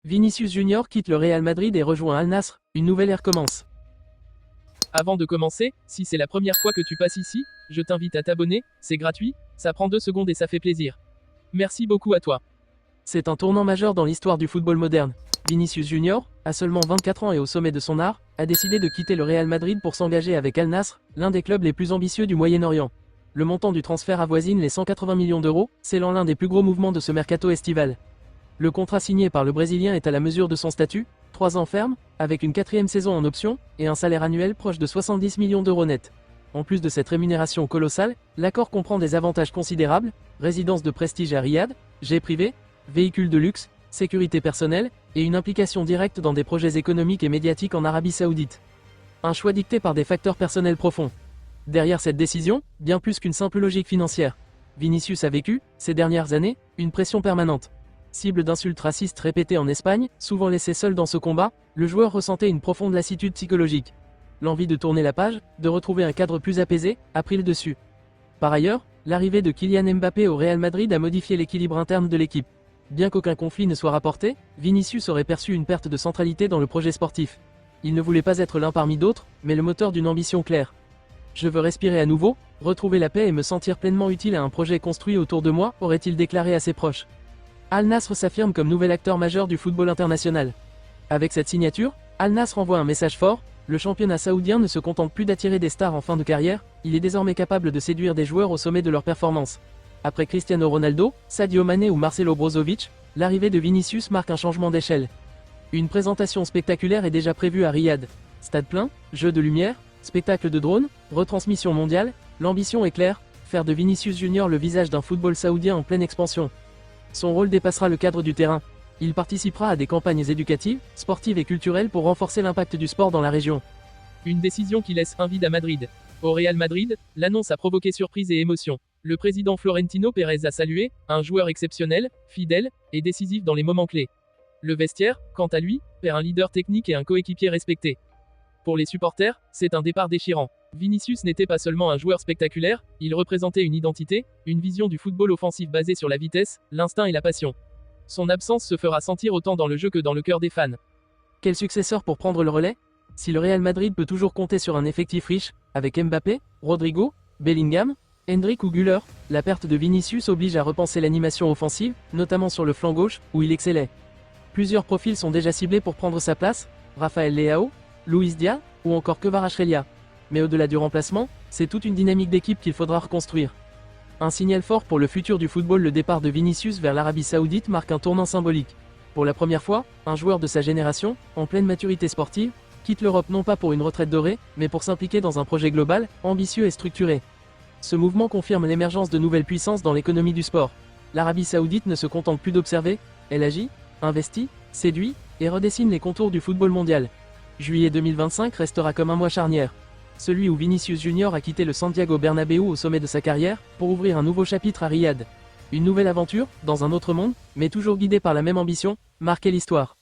Vinicius Junior quitte le Real Madrid et rejoint Al Nassr, une nouvelle ère commence. Avant de commencer, si c'est la première fois que tu passes ici, je t'invite à t'abonner, c'est gratuit, ça prend 2 secondes et ça fait plaisir. Merci beaucoup à toi. C'est un tournant majeur dans l'histoire du football moderne. Vinicius Junior, à seulement 24 ans et au sommet de son art, a décidé de quitter le Real Madrid pour s'engager avec Al Nassr, l'un des clubs les plus ambitieux du Moyen-Orient. Le montant du transfert avoisine les 180 millions d'euros, scellant l'un des plus gros mouvements de ce mercato estival. Le contrat signé par le Brésilien est à la mesure de son statut, 3 ans ferme, avec une 4e saison en option, et un salaire annuel proche de 70 millions d'euros net. En plus de cette rémunération colossale, l'accord comprend des avantages considérables, résidence de prestige à Riyad, jet privé, véhicules de luxe, sécurité personnelle, et une implication directe dans des projets économiques et médiatiques en Arabie Saoudite. Un choix dicté par des facteurs personnels profonds. Derrière cette décision, bien plus qu'une simple logique financière. Vinicius a vécu, ces dernières années, une pression permanente. Cible d'insultes racistes répétées en Espagne, souvent laissé seul dans ce combat, le joueur ressentait une profonde lassitude psychologique. L'envie de tourner la page, de retrouver un cadre plus apaisé, a pris le dessus. Par ailleurs, l'arrivée de Kylian Mbappé au Real Madrid a modifié l'équilibre interne de l'équipe. Bien qu'aucun conflit ne soit rapporté, Vinicius aurait perçu une perte de centralité dans le projet sportif. Il ne voulait pas être l'un parmi d'autres, mais le moteur d'une ambition claire. Je veux respirer à nouveau, retrouver la paix et me sentir pleinement utile à un projet construit autour de moi, aurait-il déclaré à ses proches. Al Nassr s'affirme comme nouvel acteur majeur du football international. Avec cette signature, Al Nassr envoie un message fort, le championnat saoudien ne se contente plus d'attirer des stars en fin de carrière, il est désormais capable de séduire des joueurs au sommet de leur performance. Après Cristiano Ronaldo, Sadio Mané ou Marcelo Brozovic, l'arrivée de Vinicius marque un changement d'échelle. Une présentation spectaculaire est déjà prévue à Riyad. Stade plein, jeux de lumière, spectacle de drones, retransmission mondiale, l'ambition est claire, faire de Vinicius Junior le visage d'un football saoudien en pleine expansion. Son rôle dépassera le cadre du terrain. Il participera à des campagnes éducatives, sportives et culturelles pour renforcer l'impact du sport dans la région. Une décision qui laisse un vide à Madrid. Au Real Madrid, l'annonce a provoqué surprise et émotion. Le président Florentino Pérez a salué, un joueur exceptionnel, fidèle, et décisif dans les moments clés. Le vestiaire, quant à lui, perd un leader technique et un coéquipier respecté. Pour les supporters, c'est un départ déchirant. Vinicius n'était pas seulement un joueur spectaculaire, il représentait une identité, une vision du football offensif basée sur la vitesse, l'instinct et la passion. Son absence se fera sentir autant dans le jeu que dans le cœur des fans. Quel successeur pour prendre le relais? Si le Real Madrid peut toujours compter sur un effectif riche, avec Mbappé, Rodrigo, Bellingham, Endrick ou Güler, la perte de Vinicius oblige à repenser l'animation offensive, notamment sur le flanc gauche, où il excellait. Plusieurs profils sont déjà ciblés pour prendre sa place, Rafael Leao, Luis Diaz, ou encore Kvaratskhelia. Mais au-delà du remplacement, c'est toute une dynamique d'équipe qu'il faudra reconstruire. Un signal fort pour le futur du football, le départ de Vinicius vers l'Arabie Saoudite marque un tournant symbolique. Pour la première fois, un joueur de sa génération, en pleine maturité sportive, quitte l'Europe non pas pour une retraite dorée, mais pour s'impliquer dans un projet global, ambitieux et structuré. Ce mouvement confirme l'émergence de nouvelles puissances dans l'économie du sport. L'Arabie Saoudite ne se contente plus d'observer, elle agit, investit, séduit, et redessine les contours du football mondial. Juillet 2025 restera comme un mois charnière. Celui où Vinicius Junior a quitté le Santiago Bernabéu au sommet de sa carrière, pour ouvrir un nouveau chapitre à Riyad. Une nouvelle aventure, dans un autre monde, mais toujours guidée par la même ambition, marquer l'histoire.